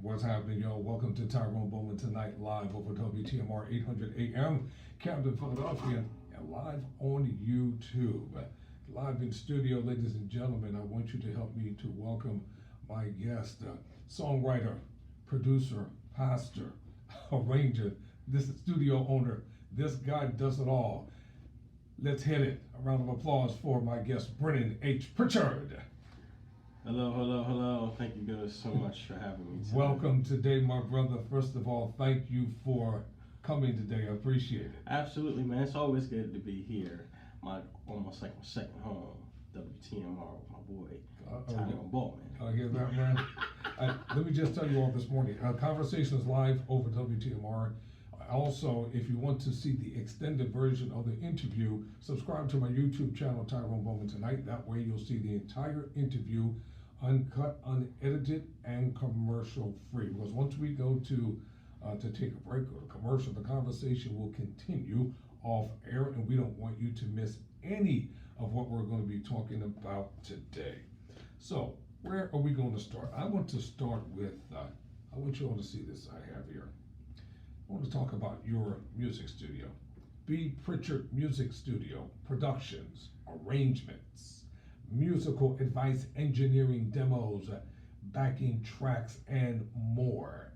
What's happening, y'all? Welcome to Tyrone Bowman Tonight, live over WTMR 800 AM, Camden, Philadelphia, and live on YouTube. Live in studio, ladies and gentlemen, I want you to help me to welcome my guest, songwriter, producer, pastor, arranger, this studio owner. This guy does it all. Let's hit it. A round of applause for my guest, Brennen H. Pritchett. Hello, hello, hello. Thank you guys so much for having me today. Welcome today, my brother. First of all, thank you for coming today. I appreciate it. Absolutely, man. It's always good to be here. Almost like my second home, WTMR with my boy, Tyrone Bowman. I hear that, man. Let me just tell you all this morning. Conversation is live over WTMR. Also, if you want to see the extended version of the interview, subscribe to my YouTube channel, Tyrone Bowman Tonight. That way you'll see the entire interview, uncut, unedited, and commercial free. Because once we go to take a break or a commercial, the conversation will continue off air, and we don't want you to miss any of what we're going to be talking about today. So, where are we going to start? I want to start with, I want you all to see this I have here. I want to talk about your music studio. Pritchett Music Studio, productions, arrangements, musical advice, engineering demos, backing tracks, and more.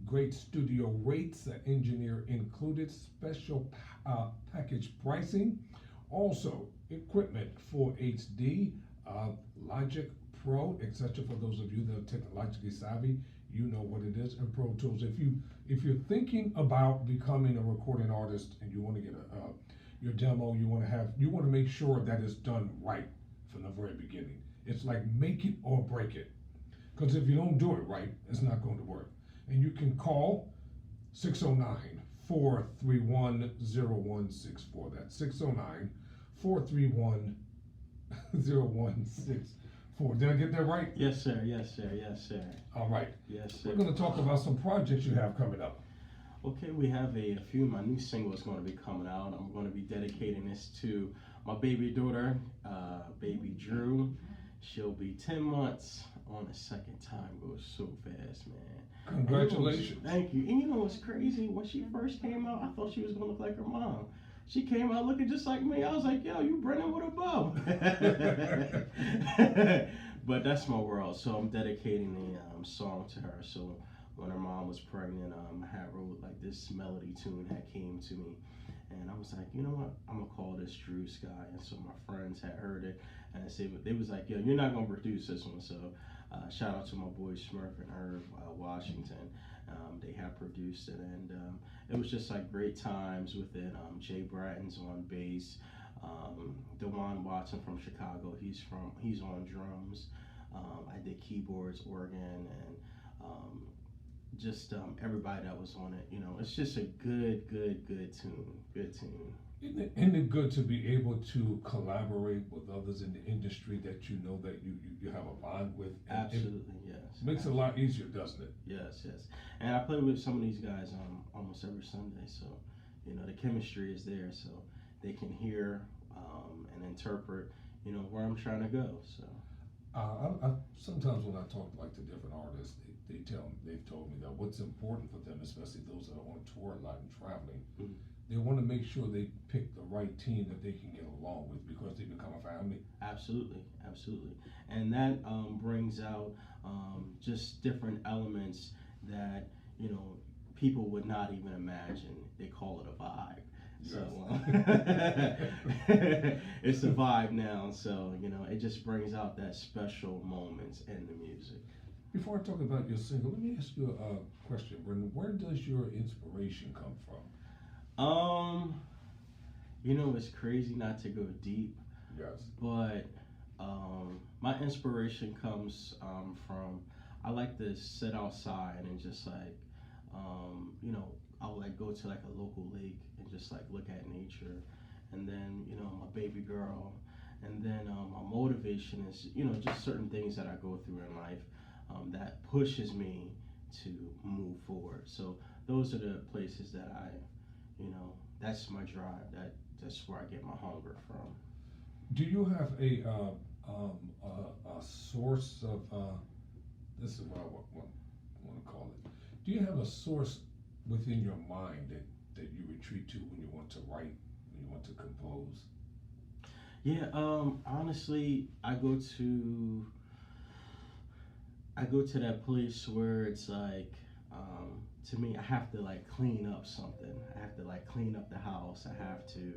Great studio rates, engineer included, special package pricing. Also, equipment for HD, Logic Pro, etc. For those of you that are technologically savvy, you know what it is, and Pro Tools. If you're thinking about becoming a recording artist and you want to get your demo, you want to make sure that it's done right from the very beginning. It's like make it or break it, because if you don't do it right, it's not going to work. And you can call 609-431-0164. That's 609-431-0164. Did I get that right? Yes, sir. Yes, sir. Yes, sir. All right. Yes, sir. We're going to talk about some projects you have coming up. Okay, we have a few of my new singles going to be coming out. I'm going to be dedicating this to my baby daughter, baby Drew. She'll be 10 months on the second time. Goes so fast, man. Congratulations. Thank you. And you know what's crazy? When she first came out, I thought she was going to look like her mom. She came out looking just like me. I was like, yo, you Brennen with a bow. But that's my world. So I'm dedicating the song to her. So when her mom was pregnant, I had wrote like this melody tune that came to me. And I was like, you know what? I'm going to call this Drew Sky. And so my friends had heard it. And they was like, yo, you're not going to produce this one. So shout out to my boys Smurf and Herb Washington. They have produced it, and it was just like great times with it. Jay Bratton's on bass. Dewan Watson from Chicago, he's on drums. I did keyboards, organ, and just everybody that was on it. You know, it's just a good tune. Good tune. Isn't it good to be able to collaborate with others in the industry that you know that you have a bond with? Absolutely, yes. Makes it a lot easier, doesn't it? Yes. And I play with some of these guys almost every Sunday, so you know the chemistry is there, so they can hear and interpret, you know, where I'm trying to go. So I sometimes when I talk like to different artists, they've told me that what's important for them, especially those that are on tour a lot and traveling. Mm-hmm. They want to make sure they pick the right team that they can get along with because they become a family. Absolutely. And that brings out just different elements that, you know, people would not even imagine. They call it a vibe. Yes. So it's a vibe now. So, you know, it just brings out that special moments in the music. Before I talk about your single, let me ask you a question, Brendan. Where does your inspiration come from? You know, it's crazy not to go deep. Yes. But my inspiration comes from, I like to sit outside and just like, you know, I'll like go to like a local lake and just like look at nature. And then, you know, my baby girl. And then my motivation is, you know, just certain things that I go through in life that pushes me to move forward. So those are the places that you know, that's my drive. That's where I get my hunger from. Do you have a source of this is what I want to call it. Do you have a source within your mind that you retreat to when you want to write, when you want to compose? Yeah, honestly, I go to that place where it's like, to me, I have to like clean up something. I have to like clean up the house. I have to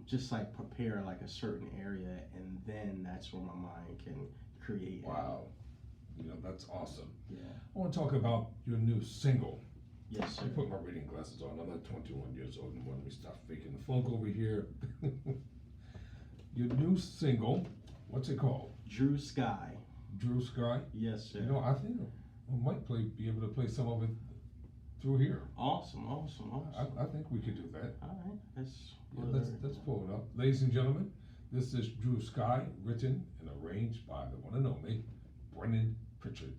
just like prepare like a certain area, and then that's where my mind can create. Wow, that's awesome. Yeah. I want to talk about your new single. Yes, sir. I put my reading glasses on. I'm not 21 years old anymore. Let me stop faking the funk over here. Your new single, what's it called? Drew Sky. Drew Sky? Yes, sir. I think we might be able to play some of it through here. Awesome. I think we could do that. All right, Let's pull it up. Ladies and gentlemen, this is Drew Sky, written and arranged by the one and only Brennen Pritchett.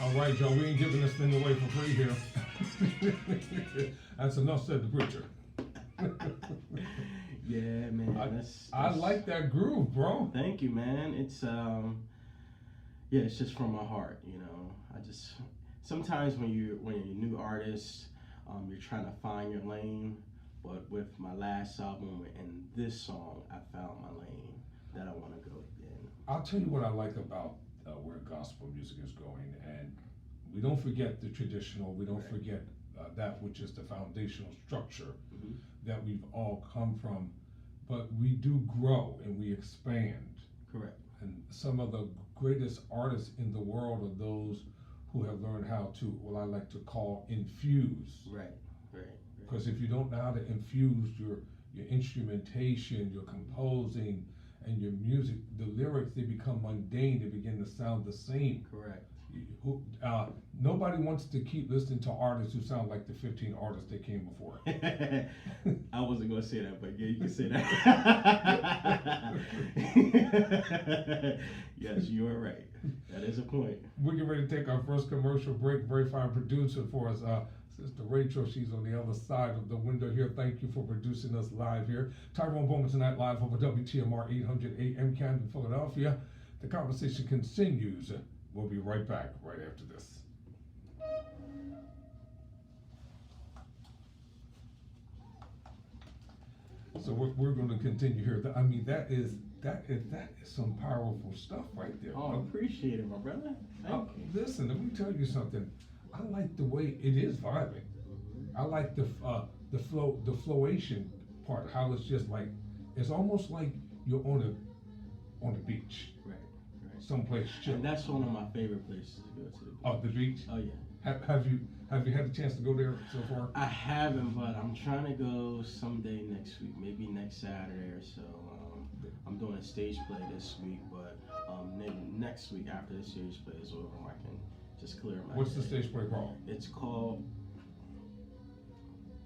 All right, y'all, we ain't giving this thing away for free here. That's enough said, the preacher. Yeah, man. I like that groove, bro. Thank you, man. It's it's just from my heart, I just sometimes when you're a new artist, you're trying to find your lane. But with my last album and this song, I found my lane that I want to go in. I'll tell you what I like about where gospel music is going, and we don't forget the traditional. We don't forget that which is the foundational structure that we've all come from. But we do grow and we expand. Correct. And some of the greatest artists in the world are those who have learned how to, what I like to call, infuse. Right. Because if you don't know how to infuse your instrumentation, your composing, and your music, the lyrics, they become mundane. They begin to sound the same. Correct. Nobody wants to keep listening to artists who sound like the 15 artists that came before. I wasn't going to say that, but yeah, you can say that. Yes, you are right. That is a point. We're getting ready to take our first commercial break. Very fine producer for us, Sister Rachel. She's on the other side of the window here. Thank you for producing us live here. Tyrone Bowman tonight, live over WTMR 800 AM Camden, Philadelphia. The conversation continues. We'll be right back right after this. So we're going to continue here. I mean, that is some powerful stuff right there. Oh, I appreciate it, my brother. Thank you. Listen, let me tell you something. I like the way it is vibing. I like the flowation part. How it's just like, it's almost like you're on a beach. Right. Someplace chill. And that's one of my favorite places to go to. The beach. Oh yeah. Have you had a chance to go there so far? I haven't, but I'm trying to go someday next week, maybe next Saturday or so. I'm doing a stage play this week, but next week after the stage play is over, I can just clear my. What's the stage play called? It's called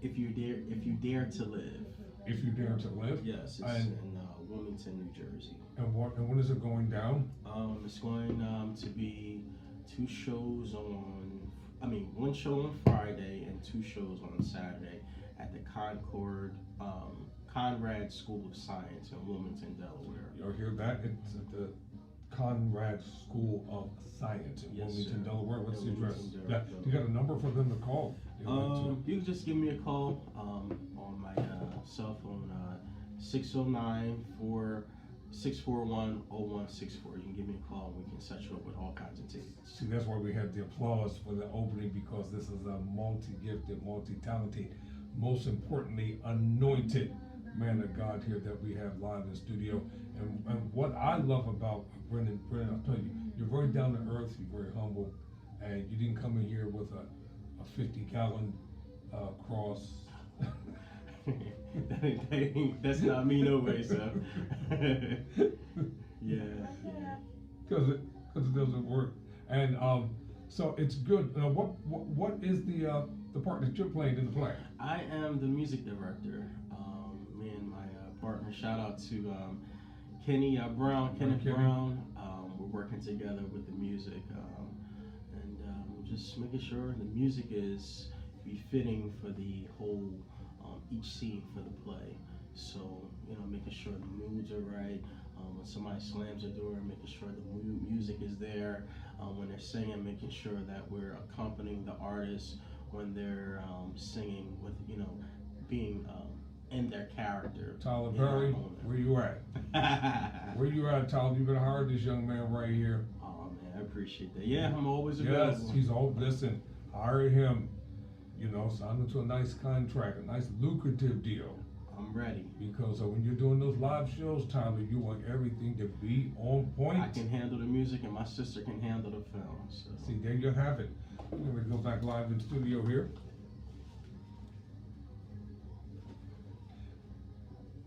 If You Dare to Live. If You Dare to Live. Yes, it's in Wilmington, New Jersey. And when is it going down? It's going to be one show on Friday and 2 shows on Saturday at the Conrad School of Science in Wilmington, Delaware. You'll hear that? It's at the Conrad School of Science in Wilmington, Delaware. What's the address? You got a number for them to call? You can just give me a call on my cell phone, 609-641-0164. You can give me a call and we can set you up with all kinds of tickets. See, that's why we had the applause for the opening, because this is a multi-gifted, multi-talented, most importantly, anointed man of God here that we have live in studio. And what I love about Brennen, I'll tell you, you're very down to earth, you're very humble, and you didn't come in here with a 50-gallon cross. That's not me no way, so. Yeah. Because it doesn't work. And so it's good. What is the part that you're playing in the play? I am the music director. Me and my partner, shout out to Kenneth Brown. We're working together with the music, and just making sure the music is befitting for the whole each scene for the play. So making sure the moods are right. When somebody slams a door, making sure the music is there. When they're singing, making sure that we're accompanying the artist when they're singing with, being in their character. Tyler Perry, where you at? Where you at, Tyler? You better hire this young man right here. Oh man, I appreciate that. Yeah, I'm always available. Yes, he's all. Listen, hire him. Sign him to a nice contract, a nice lucrative deal. I'm ready. Because when you're doing those live shows, Tyler, you want everything to be on point. I can handle the music, and my sister can handle the film. So. See, there you have it. We're going to go back live in studio here.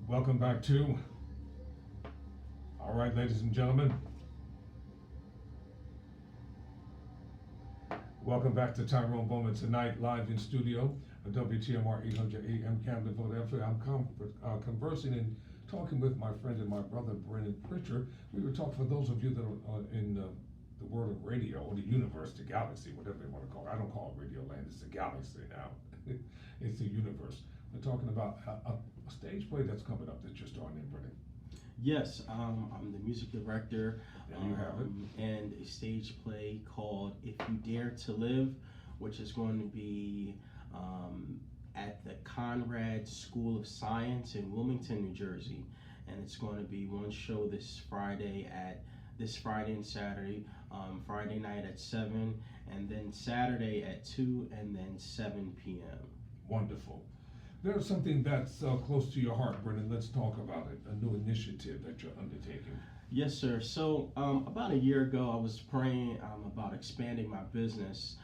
Welcome back to. All right, ladies and gentlemen. Welcome back to Tyrone Bowman tonight, live in studio. WTMR 800 AM Camden, Philadelphia. I'm conversing and talking with my friend and my brother, Brennen Pritchett. We were talking, for those of you that are in the world of radio, or the universe, the galaxy, whatever they want to call it. I don't call it Radio Land, it's the galaxy now. It's the universe. We're talking about a stage play that's coming up that you're starting in, Brennen. Yes, I'm the music director. There you have it. And a stage play called If You Dare to Live, which is going to be at the Conrad School of Science in Wilmington, New Jersey, and it's going to be one show this Friday and Saturday. Friday night at 7, and then Saturday at 2, and then 7 p.m. Wonderful. There's something that's close to your heart, Brennen. Let's talk about it. A new initiative that you're undertaking. Yes, sir. So about a year ago, I was praying about expanding my business.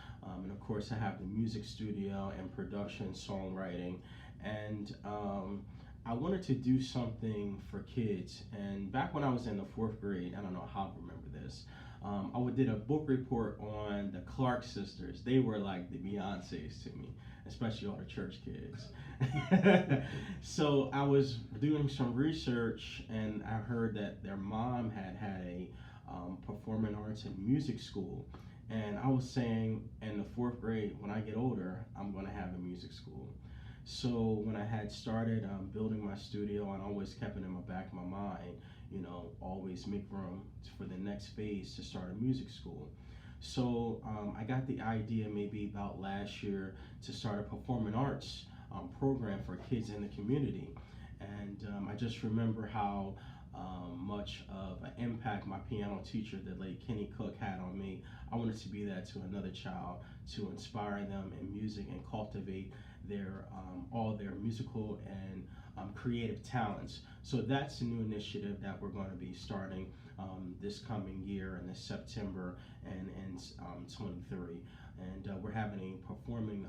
And of course, I have the music studio and production, songwriting. And I wanted to do something for kids. And back when I was in the 4th grade, I don't know how I remember this, I did a book report on the Clark sisters. They were like the Beyoncés to me, especially all the church kids. So I was doing some research, and I heard that their mom had a performing arts and music school. And I was saying, in the 4th grade, when I get older, I'm going to have a music school. So when I had started building my studio, I always kept it in the back of my mind, always make room for the next phase to start a music school. So I got the idea maybe about last year to start a performing arts program for kids in the community. And I just remember how much of an impact my piano teacher, the late Kenny Cook, had on me. I wanted to be that to another child, to inspire them in music and cultivate all their musical and creative talents. So that's a new initiative that we're going to be starting this coming year in this September and 23. And we're having a performing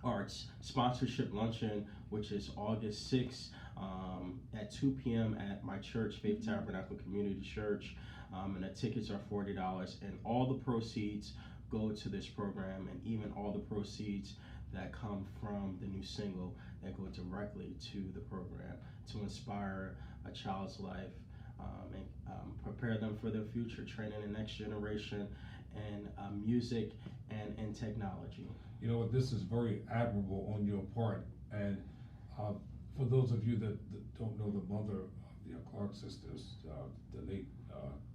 arts sponsorship luncheon, which is August 6th at 2 p.m. at my church, Faith Tabernacle Community Church, and the tickets are $40, and all the proceeds go to this program, and even all the proceeds that come from the new single that go directly to the program to inspire a child's life and prepare them for their future, training the next generation in music and in technology. You know what, this is very admirable on your part, and for those of you that don't know the mother of the Clark sisters, the late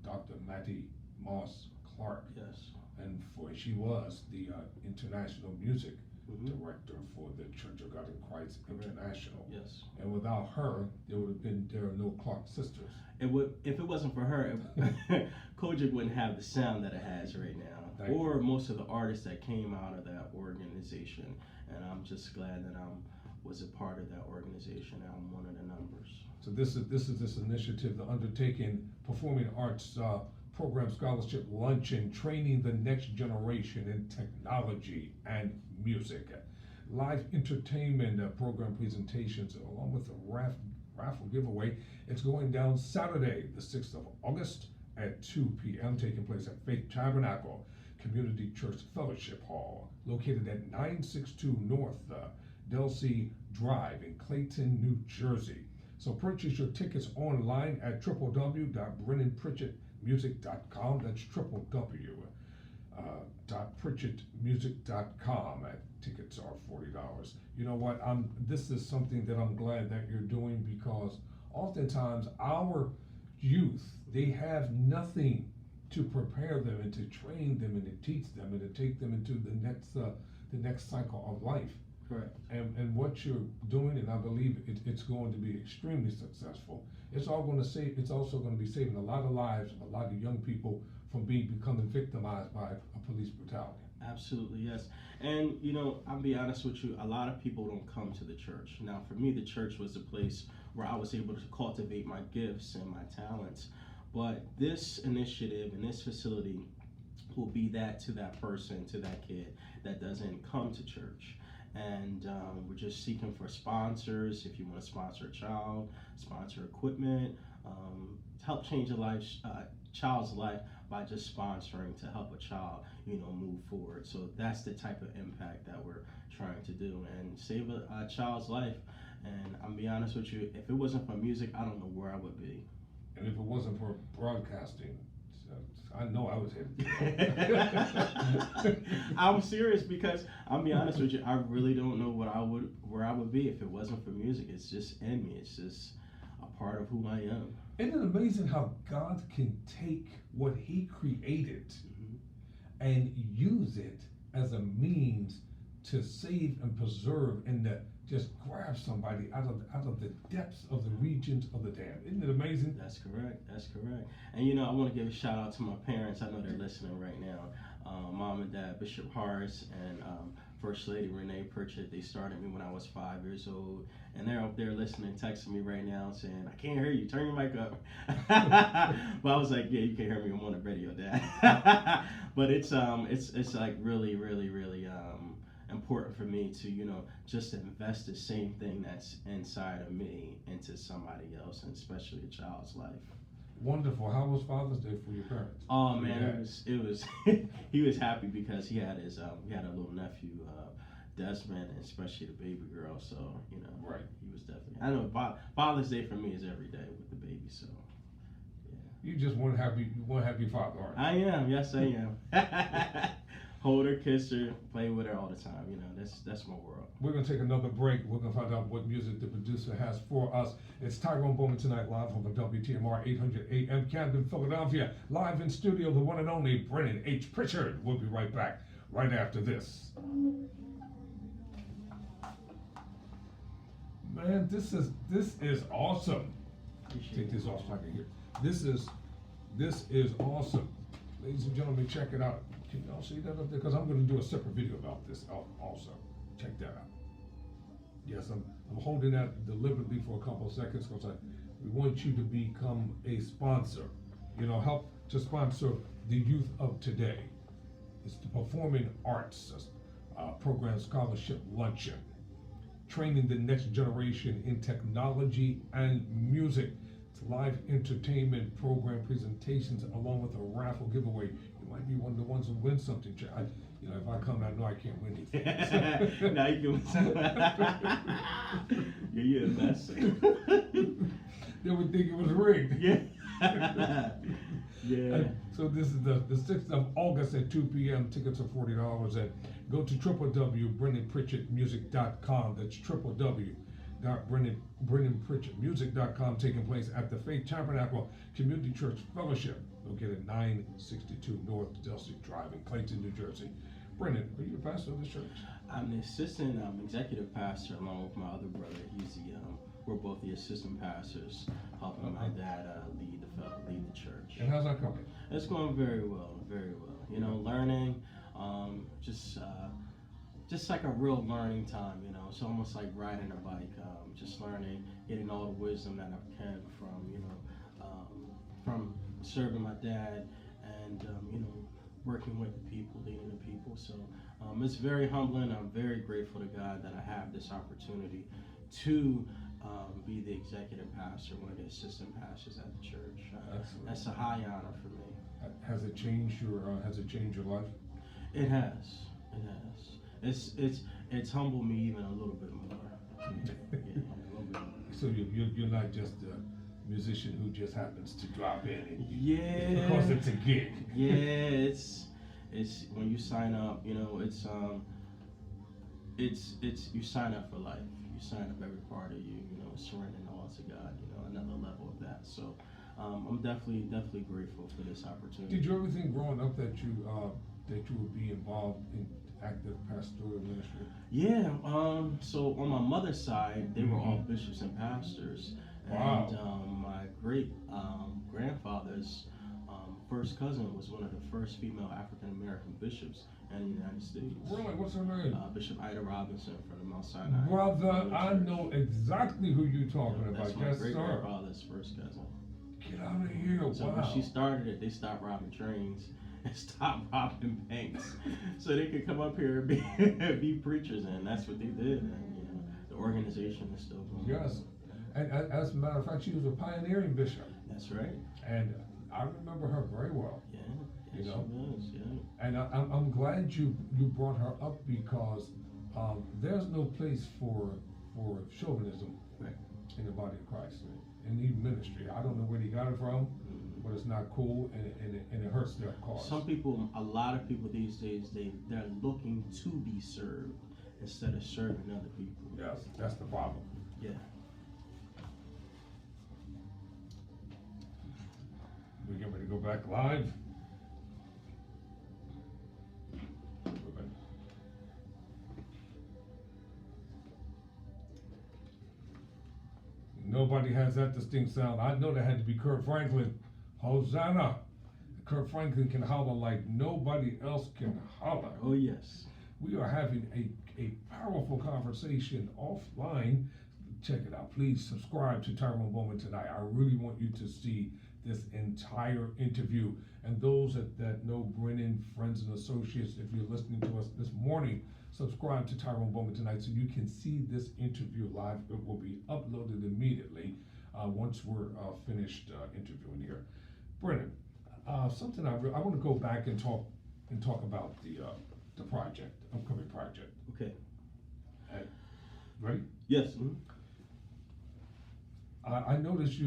Dr. Mattie Moss Clark. Yes. And she was the international music director for the Church of God in Christ International. Yes. And without her, there are no Clark sisters. If it wasn't for her, Kojic wouldn't have the sound that it has right now, or most of the artists that came out of that organization. And I'm just glad that I'm was a part of that organization. I'm one of the members. So this initiative, the undertaking performing arts program scholarship luncheon, training the next generation in technology and music, live entertainment program presentations, along with a raffle giveaway. It's going down Saturday, the 6th of August at 2 p.m. taking place at Faith Tabernacle Community Church Fellowship Hall, located at 962 North Delsey Drive in Clayton, New Jersey. So purchase your tickets online at www.brennenpritchettmusic.com. That's www.pritchettmusic.com. Tickets are $40. You know what? This is something that I'm glad that you're doing, because oftentimes our youth, they have nothing to prepare them and to train them and to teach them and to take them into the next cycle of life. Correct. And what you're doing, and I believe it's going to be extremely successful. It's also going to be saving a lot of lives, a lot of young people from becoming victimized by a police brutality. Absolutely, yes. And I'll be honest with you, a lot of people don't come to the church. Now, for me, the church was a place where I was able to cultivate my gifts and my talents. But this initiative and this facility will be that to that person, to that kid that doesn't come to church. And we're just seeking for sponsors. If you want to sponsor a child, sponsor equipment, help change a child's life by just sponsoring to help a child, move forward. So that's the type of impact that we're trying to do, and save a child's life. And I'm be honest with you, if it wasn't for music, I don't know where I would be. And if it wasn't for broadcasting, I know I was headed. I'm serious, because I'll be honest with you, I really don't know where I would be if it wasn't for music. It's just in me. It's just a part of who I am. Isn't it amazing how God can take what He created and use it as a means to save and preserve and to just grab somebody out of the depths of the regions of the dam? Isn't it amazing? That's correct. And I want to give a shout out to my parents. I know they're listening right now. Mom and Dad, Bishop Horace, and First Lady Renee Pritchett. They started me when I was 5 years old, and they're up there listening, texting me right now, saying, "I can't hear you. Turn your mic up." But I was like, "Yeah, you can hear me. I'm on the radio, Dad." But it's like really, really, really important for me to just invest the same thing that's inside of me into somebody else, and especially a child's life. Wonderful. How was Father's Day for your parents? Oh man, it was he was happy because he had a little nephew, Desmond, and especially the baby girl. So right. He was definitely. I know Father's Day for me is every day with the baby. So yeah. You just want to happy father, aren't you? I am. Yes, I am. Hold her, kiss her, play with her all the time. That's my world. We're going to take another break. We're going to find out what music the producer has for us. It's Tyrone Bowman tonight, live on the WTMR 800 AM Camden, Philadelphia. Live in studio, the one and only Brennen H. Pritchett. We'll be right back right after this. Man, this is awesome. Take this off so I can hear. This is awesome. Ladies and gentlemen, check it out. Can y'all see that up there? Because I'm going to do a separate video about this also. Check that out. Yes, I'm holding that deliberately for a couple of seconds because we want you to become a sponsor. Help to sponsor the youth of today. It's the Performing Arts Program Scholarship Luncheon, training the next generation in technology and music. It's live entertainment program presentations along with a raffle giveaway. You might be one of the ones who win something. If I come, I know I can't win anything. Now you can win something. You're the best. They would think it was rigged. Yeah. Yeah. So this is the 6th of August at 2 p.m. Tickets are $40. And go to www.brennenpritchettmusic.com. That's www.brennenpritchettmusic.com. Taking place at the Faith Tabernacle Community Church Fellowship, located at 962 North Delsey Drive in Clayton, New Jersey. Brennen, are you the pastor of this church? I'm the assistant executive pastor along with my other brother. We're both the assistant pastors, helping my dad lead the church. And how's that coming? It's going very well, very well. Learning, just just like a real learning time, you know. It's almost like riding a bike, just learning, getting all the wisdom that I can from, from serving my dad and, working with the people, leading the people. So it's very humbling. I'm very grateful to God that I have this opportunity to be the executive pastor, one of the assistant pastors at the church. That's a high honor for me. Has it changed your life? It has. It has. It's humbled me even a little bit more. Yeah, a little bit more. So you're not just a musician who just happens to drop in. Yeah. Because it's a gig. Yeah, it's when you sign up, it's you sign up for life. You sign up every part of you, surrendering all to God, another level of that. So I'm definitely grateful for this opportunity. Did you ever think growing up that you would be involved in active pastoral ministry? Yeah. So on my mother's side, they were all bishops and pastors. Wow. And my great grandfather's first cousin was one of the first female African American bishops in the United States. Really? What's her name? Bishop Ida Robinson from the Mount Sinai. Brother, I know exactly who you're talking about. That's my Yes, great sir. grandfather's first cousin. Get out of here! So Wow. when she started it, they stopped robbing trains and stopped robbing banks, so they could come up here and be preachers, and that's what they did. And the organization is still going. Yes, and as a matter of fact, she was a pioneering bishop. That's right. And I remember her very well. Yeah. You Yes, know? she was. Yeah. And I'm glad you brought her up because there's no place for chauvinism Right. in the body of Christ, in even ministry. I don't know where they got it from, but it's not cool, and it hurts their cause. A lot of people these days, they're looking to be served instead of serving other people. Yes, that's the problem. Yeah. We get ready to go back live. Nobody has that distinct sound. I know that had to be Kurt Franklin. Hosanna. Kurt Franklin can holler like nobody else can holler. Oh yes. We are having a powerful conversation offline. Check it out. Please subscribe to Tyrone Bowman Tonight. I really want you to see this entire interview. And those that know Brennen, friends and associates, if you're listening to us this morning, subscribe to Tyrone Bowman Tonight so you can see this interview live. It will be uploaded immediately once we're finished interviewing here. Brennen, something I want to go back and talk about the project, upcoming project. Okay. Ready? Yes. I noticed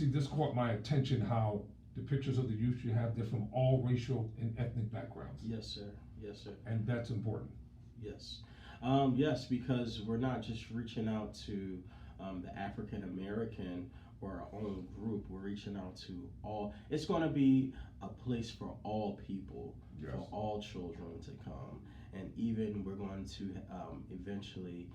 this caught my attention, how the pictures of the youth you have, they're from all racial and ethnic backgrounds. Yes, sir. Yes, sir. And that's important. Yes. Yes, because we're not just reaching out to the African American or our own group. We're reaching out to all. It's going to be a place for all people, Yes. for all children to come. And even we're going to eventually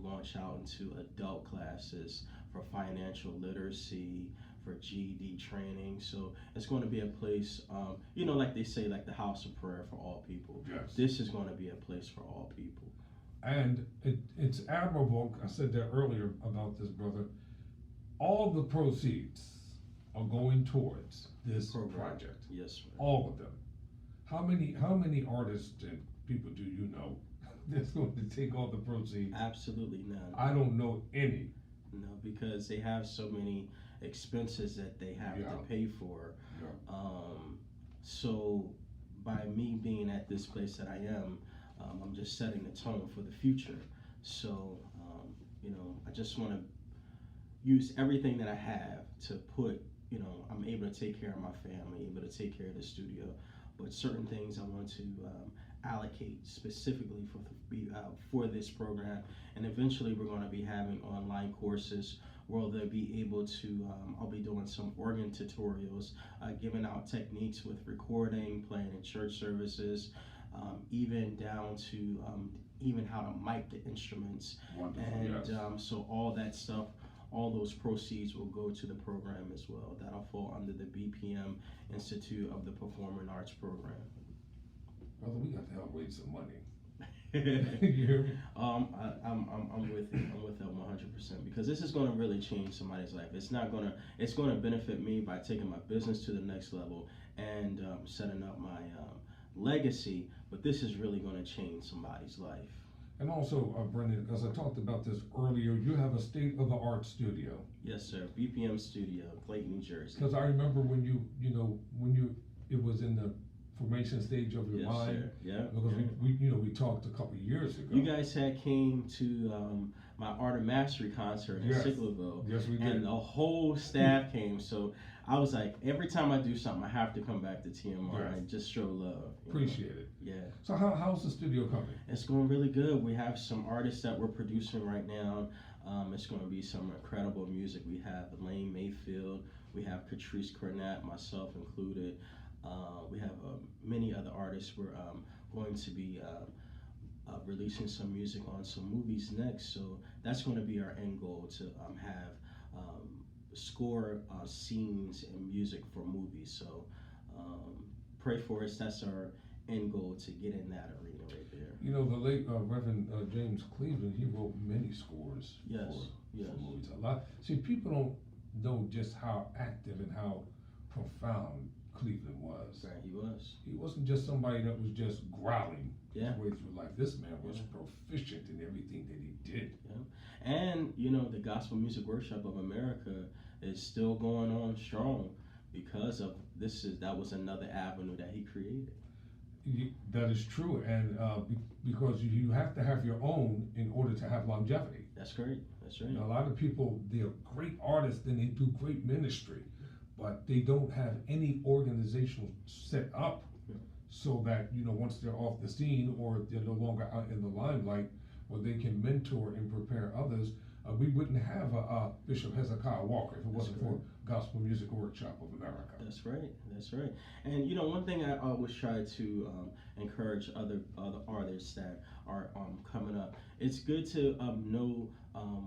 launch out into adult classes for financial literacy, for GED training. So it's going to be a place, like they say, like the house of prayer for all people. Yes. This is going to be a place for all people. And it's admirable. I said that earlier about this, brother. All the proceeds are going towards this project. Yes, sir. All of them. How many artists and people do you know that's going to take all the proceeds? Absolutely none. I don't know any. No, because they have so many expenses that they have to pay for. Yeah. So by me being at this place that I am, I'm just setting the tone for the future. So, I just want to use everything that I have to put, I'm able to take care of my family, able to take care of the studio, but certain things I want to allocate specifically for this program. And eventually we're going to be having online courses where they'll be able to, I'll be doing some organ tutorials, giving out techniques with recording, playing in church services, even down to even how to mic the instruments. Wonderful, and yes. So all that stuff, all those proceeds will go to the program as well. That'll fall under the BPM Institute of the Performing Arts program. Brother, we got to help raise some money. You hear me? I'm with it. I'm with that 100% because this is going to really change somebody's life. It's going to benefit me by taking my business to the next level and setting up my legacy. But this is really going to change somebody's life. And also, Brendan, as I talked about this earlier, you have a state-of-the-art studio. Yes, sir. BPM Studio, Clayton, New Jersey. Because I remember when it was in the formation stage of your Yes, mind. sir. Yeah. Because yeah. we talked a couple of years ago. You guys came to my Art of Mastery concert in Yes. Sicklerville. Yes, we did. And the whole staff came. So I was like, every time I do something, I have to come back to TMR Yes. and just show love. Appreciate it. Yeah. So how's the studio coming? It's going really good. We have some artists that we're producing right now. It's going to be some incredible music. We have Elaine Mayfield. We have Catrice Cornett, myself included. We have many other artists. We're going to be releasing some music on some movies next. So that's going to be our end goal, to have score scenes and music for movies. So pray for us. That's our end goal, to get in that arena right there. You know, the late Reverend James Cleveland, he wrote many scores Yes, for yes. movies. A lot. See, people don't know just how active and how profound Cleveland was. Right, he was. He wasn't just somebody that was just growling Yeah. his way through life. This man was Yeah. proficient in everything that he did. Yeah. And the Gospel Music Workshop of America is still going on strong because of that was another avenue that he created. That is true, and because you have to have your own in order to have longevity. That's great. That's right. You know, a lot of people, they're great artists and they do great ministry, but they don't have any organizational set up so that, once they're off the scene or they're no longer out in the limelight, where they can mentor and prepare others. We wouldn't have a Bishop Hezekiah Walker if it wasn't for Gospel Music Workshop of America. That's right. That's right. And one thing I always try to encourage other artists that are coming up. It's good to know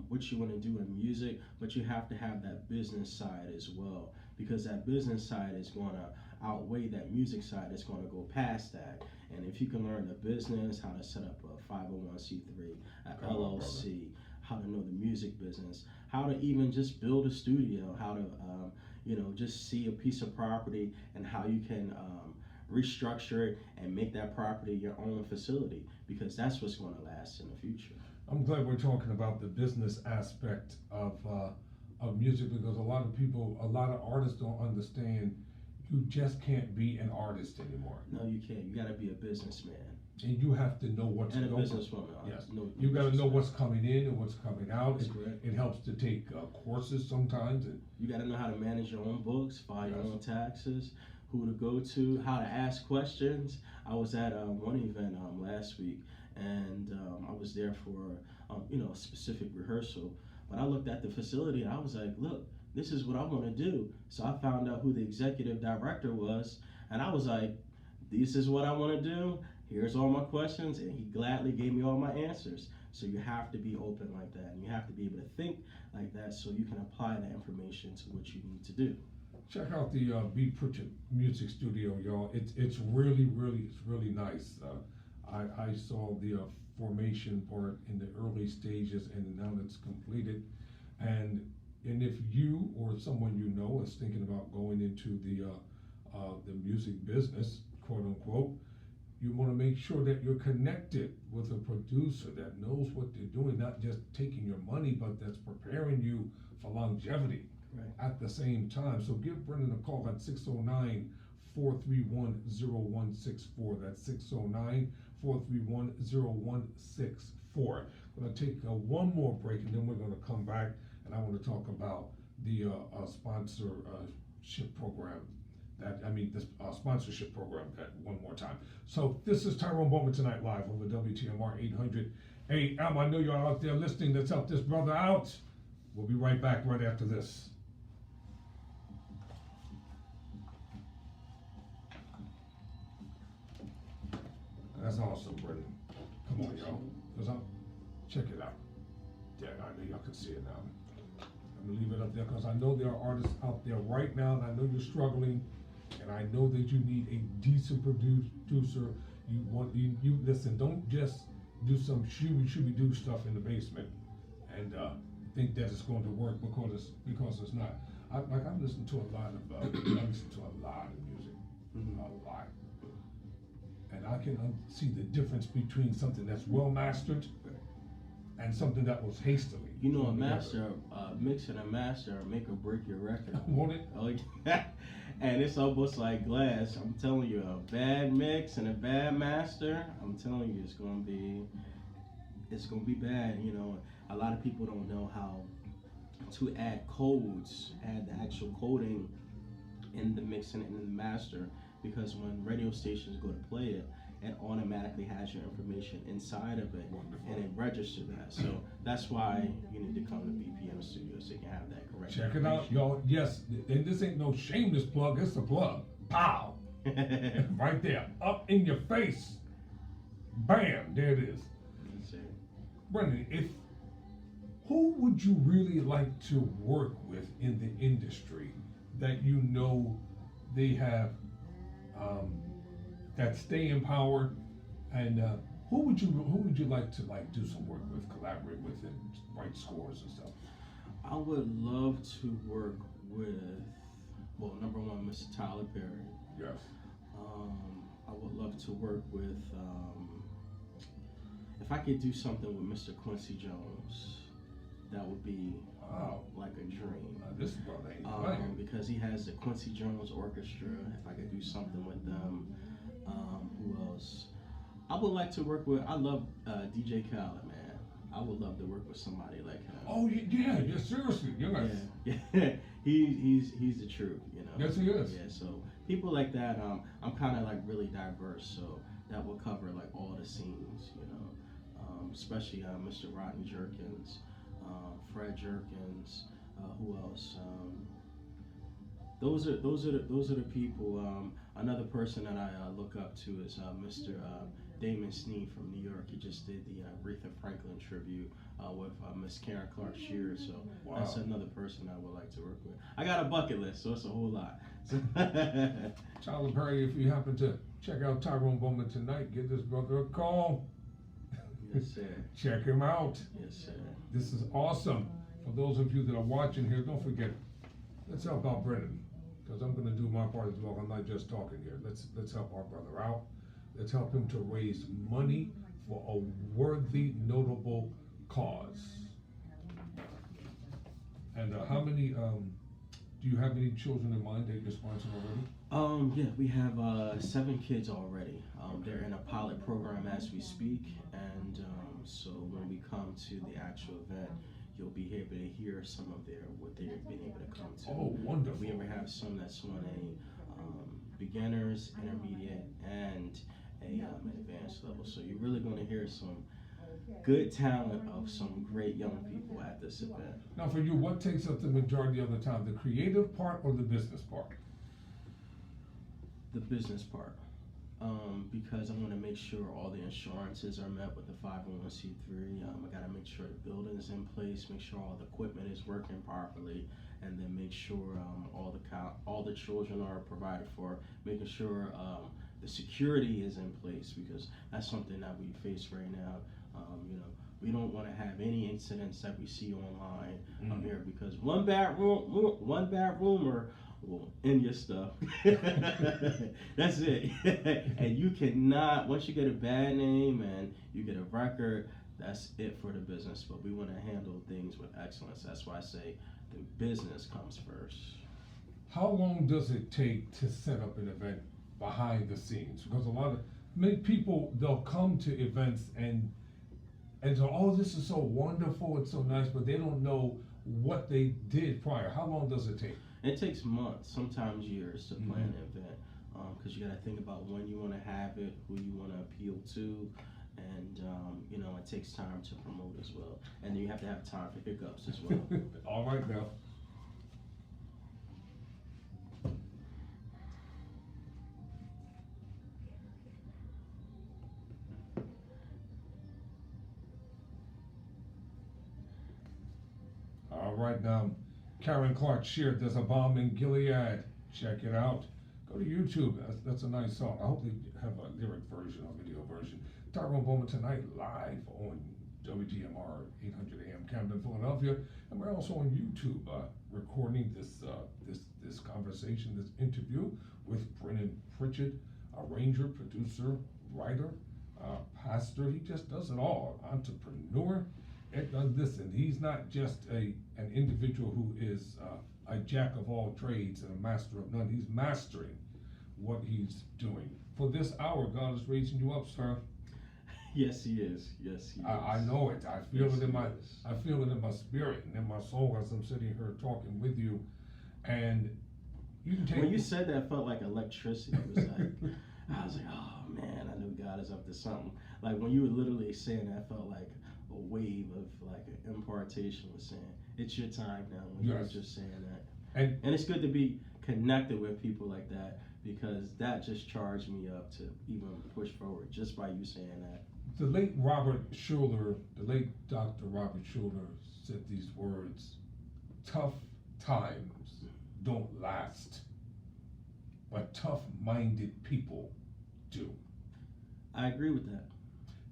what you want to do in music, but you have to have that business side as well, because that business side is going to outweigh that music side. It's going to go past that. And if you can learn the business, how to set up a 501c3, a LLC, how to know the music business, how to even just build a studio, how to just see a piece of property and how you can restructure it and make that property your own facility, because that's what's going to last in the future. I'm glad we're talking about the business aspect of music, because a lot of artists don't understand you just can't be an artist anymore. No, you can't. You got to be a businessman. And you have to know what's and a going. businesswoman. Yes, you got to know what's coming in and what's coming out. That's correct. It helps to take courses sometimes. And you got to know how to manage your own books, file your own taxes, who to go to, how to ask questions. I was at one event last week, and I was there for a specific rehearsal. But I looked at the facility and I was like, look, this is what I want to do. So I found out who the executive director was, and I was like, this is what I want to do. Here's all my questions, and he gladly gave me all my answers. So you have to be open like that, and you have to be able to think like that, so you can apply that information to what you need to do. Check out the Pritchett Music Studio, y'all. It's really nice. I saw the formation part in the early stages, and now it's completed. And if you or someone you know is thinking about going into the music business, quote unquote, you want to make sure that you're connected with a producer that knows what they're doing, not just taking your money, but that's preparing you for longevity at the same time. So give Brennen a call at 609-431-0164. That's 609-431-0164. We're going to take one more break, and then we're going to come back, and I want to talk about the sponsorship program. This sponsorship program one more time. So this is Tyrone Bowman Tonight live over WTMR 800 AM. I know you're out there listening. Let's help this brother out. We'll be right back right after this. That's awesome, Brennen. Come on, y'all. Check it out. Yeah, I know y'all can see it now. I'm gonna leave it up there because I know there are artists out there right now, and I know you're struggling. And I know that you need a decent producer. You listen. Don't just do some shooby do stuff in the basement and think that it's going to work because it's not. I listen to a lot of music, a lot, and I can see the difference between something that's well mastered and something that was hastily. You know, mix and a master make or break your record. Won't it? Oh, yeah. And it's almost like glass. I'm telling you, a bad mix and a bad master, I'm telling you, it's gonna be bad. You know, a lot of people don't know how to add the actual coding in the mix and in the master, because when radio stations go to play it, it automatically has your information inside of it. Wonderful. And it registers that. So that's why you need to come to BPM Studio so you can have that correct. Check it out, y'all. Yes, and this ain't no shameless plug, it's a plug. Pow! Right there, up in your face. Bam, there it is. Brennen, who would you really like to work with in the industry that you know they have that stay in power, and who would you like to do some work with, collaborate with, and write scores and stuff? I would love to work with, well, number one, Mr. Tyler Perry. Yes. I would love to work with, if I could do something with Mr. Quincy Jones, that would be like a dream. This brother ain't playing. Because he has the Quincy Jones Orchestra. If I could do something with them, who else? I would like to work with. I love DJ Khaled, man. I would love to work with somebody like him. Oh yeah, seriously, yes. Yeah. He's the truth, you know. Yes, he is. Yeah, so people like that. I'm kind of like really diverse, so that will cover like all the scenes, you know. Especially Mr. Rodney Jerkins, Fred Jerkins. Who else? Those are the people. Another person that I look up to is Mr. Damon Sneed from New York. He just did the Aretha Franklin tribute with Miss Karen Clark Shears. So that's another person I would like to work with. I got a bucket list, so it's a whole lot. Tyler Perry, if you happen to check out Tyrone Bowman tonight, give this brother a call. Yes, sir. Check him out. Yes, sir. This is awesome. For those of you that are watching here, don't forget, let's help out Brennen, because I'm going to do my part as well. I'm not just talking here. Let's help our brother out. Let's help him to raise money for a worthy, notable cause. And how many? Do you have any children in mind that you're sponsoring already? Yeah, we have 7 kids already. They're in a pilot program as we speak, and so when we come to the actual event, you'll be able to hear some of what they've been able to come to. Oh, wonderful! We ever have some that's on a beginners, intermediate, and an advanced level. So you're really going to hear some good talent of some great young people at this event. Now, for you, what takes up the majority of the time, the creative part or the business part? The business part. Because I want to make sure all the insurances are met with the 501c3. I got to make sure the building is in place, make sure all the equipment is working properly, and then make sure all the children are provided for, making sure the security is in place, because that's something that we face right now. You know, we don't want to have any incidents that we see online here, because one bad rumor will end your stuff. That's it. And you cannot, once you get a bad name and you get a record, that's it for the business. But we want to handle things with excellence. That's why I say the business comes first. How long does it take to set up an event behind the scenes? Because many people, they'll come to events and so, oh, this is so wonderful, it's so nice, but they don't know what they did prior. How long does it take? It takes months, sometimes years, to plan an event, because you got to think about when you want to have it, who you want to appeal to, and you know, it takes time to promote as well, and then you have to have time for hiccups as well. All right now. All right now. Karen Clark shared There's a Bomb in Gilead. Check it out. Go to YouTube. That's a nice song. I hope they have a lyric version or video version. Tyrone Bowman tonight, live on WTMR 800 AM Camden, Philadelphia, and we're also on YouTube, recording this conversation, this interview with Brennen Pritchett, arranger, producer, writer, pastor. He just does it all. Entrepreneur. Listen, he's not just an individual who is a jack of all trades and a master of none. He's mastering what he's doing. For this hour, God is raising you up, sir. Yes, He is. Yes, He is. I know it. I feel Yes, it in He my is. I feel it in my spirit and in my soul as I'm sitting here talking with you. And you can take When you said that, it felt like electricity. It was like, I was like, oh man, I know God is up to something. Like when you were literally saying that, I felt like a wave of like an impartation was saying, it's your time now. When you were just saying that. And it's good to be connected with people like that, because that just charged me up to even push forward just by you saying that. The late Robert Schuller, the late Dr. Robert Schuller said these words: tough times don't last, but tough-minded people do. I agree with that.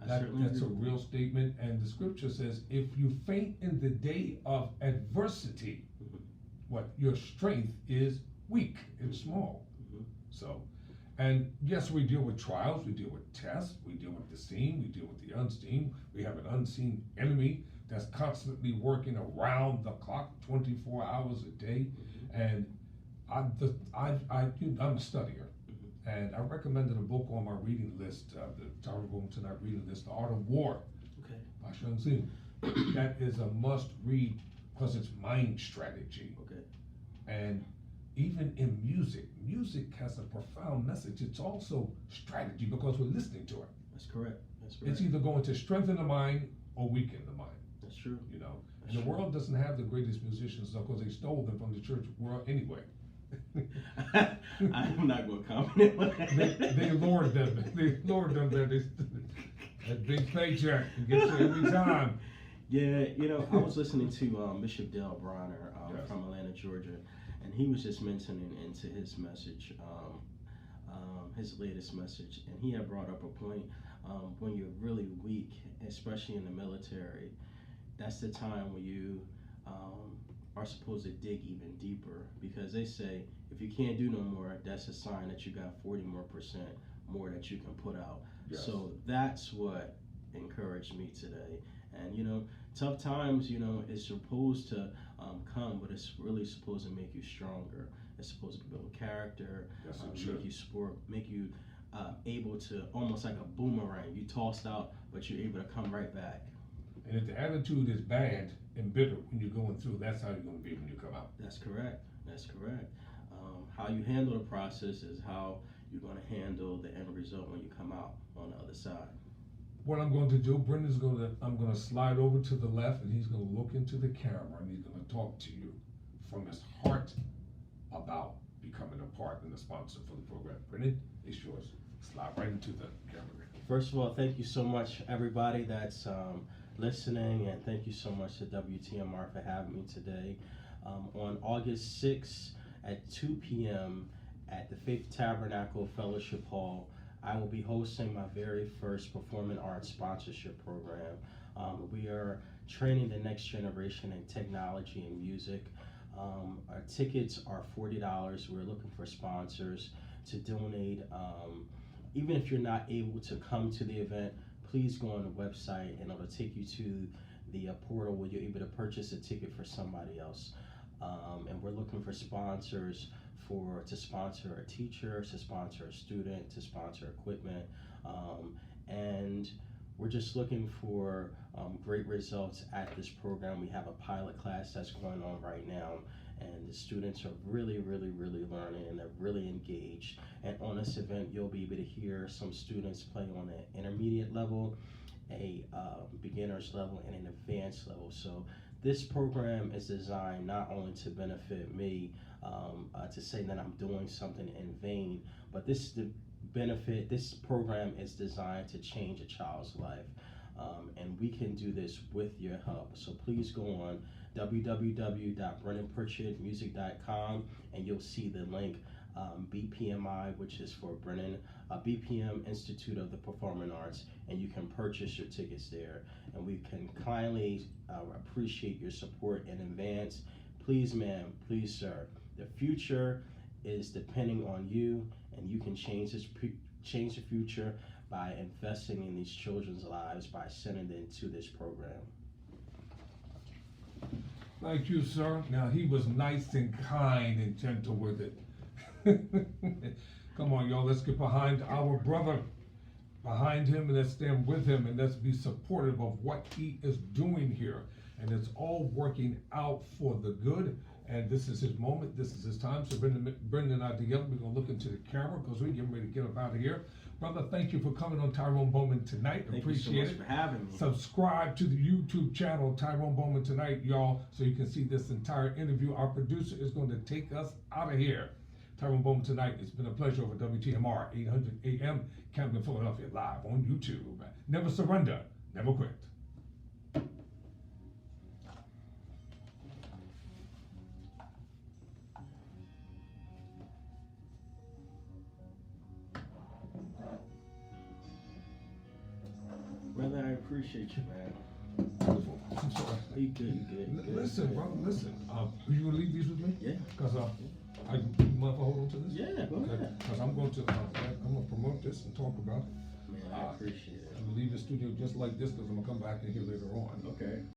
That's a real statement, and the scripture says, if you faint in the day of adversity, what your strength is weak and small. So, and yes, we deal with trials, we deal with tests, we deal with the seen, we deal with the unseen. We have an unseen enemy that's constantly working around the clock, 24 hours a day. And I'm a studier, and I recommended a book on my reading list, the Tyrone Bowman Tonight reading list, The Art of War. Okay. By Shun Tzu. That is a must read because it's mind strategy. Okay. And even in music has a profound message. It's also strategy because we're listening to it. That's correct. That's right. It's either going to strengthen the mind or weaken the mind. That's true. You know, and the world doesn't have the greatest musicians because they stole them from the church world anyway. I'm not going to comment on that. They lured them. They lured them that big paycheck and gets you every time. Yeah, you know, I was listening to Bishop Dale Bronner Yes. from Atlanta, Georgia, and he was just mentioning into his message, his latest message, and he had brought up a point when you're really weak, especially in the military, that's the time when you are supposed to dig even deeper, because they say if you can't do no more, that's a sign that you got 40% more that you can put out. Yes. So that's what encouraged me today. And you know, tough times, you know, it's supposed to come, but it's really supposed to make you stronger. It's supposed to build character, Yes, it should. make you able to, almost like a boomerang. You tossed out, but you're able to come right back. And if the attitude is bad and bitter when you're going through, that's how you're going to be when you come out. That's correct. That's correct. How you handle the process is how you're going to handle the end result when you come out on the other side. What I'm going to do, I'm going to slide over to the left, and he's going to look into the camera, and he's going to talk to you from his heart about becoming a part and a sponsor for the program. Brennen, it's yours. Slide right into the camera. First of all, thank you so much, everybody that's listening, and thank you so much to WTMR for having me today. On August 6th at 2 p.m. at the Faith Tabernacle Fellowship Hall, I will be hosting my very first performing arts sponsorship program. We are training the next generation in technology and music. Our tickets are $40. We're looking for sponsors to donate. Even if you're not able to come to the event, please go on the website and it'll take you to the portal where you're able to purchase a ticket for somebody else. And we're looking for sponsors to sponsor a teacher, to sponsor a student, to sponsor equipment. And we're just looking for great results at this program. We have a pilot class that's going on right now, and the students are really, really, really learning, and they're really engaged. And on this event, you'll be able to hear some students play on an intermediate level, a beginner's level, and an advanced level. So this program is designed not only to benefit me, to say that I'm doing something in vain, but this program is designed to change a child's life. And we can do this with your help. So please go on www.brennenpritchettmusic.com and you'll see the link BPMI, which is for Brennen, BPM Institute of the Performing Arts, and you can purchase your tickets there. And we can kindly appreciate your support in advance. Please, ma'am, please, sir, the future is depending on you, and you can change the future by investing in these children's lives by sending them to this program. Thank you, sir. Now, he was nice and kind and gentle with it. Come on, y'all, let's get behind our brother, behind him, and let's stand with him, and let's be supportive of what he is doing here. And it's all working out for the good. And this is his moment, this is his time. So Brennen and I together, we're gonna look into the camera because we're getting ready to get up out of here. Brother, thank you for coming on Tyrone Bowman Tonight. Thank Appreciate you so much for having me. Subscribe to the YouTube channel, Tyrone Bowman Tonight, y'all, so you can see this entire interview. Our producer is going to take us out of here. Tyrone Bowman Tonight, it's been a pleasure over WTMR 800 AM, Camden, Philadelphia, live on YouTube. Never surrender, never quit. Brother, I appreciate you, man. Wonderful. I'm sorry. You good. Listen, brother, listen. You gonna leave these with me? Yeah. Because I mother hold on to this. Yeah, go ahead. Because I'm gonna promote this and talk about it. Man, I appreciate it. I'm gonna leave the studio just like this because I'm gonna come back in here later on. Okay.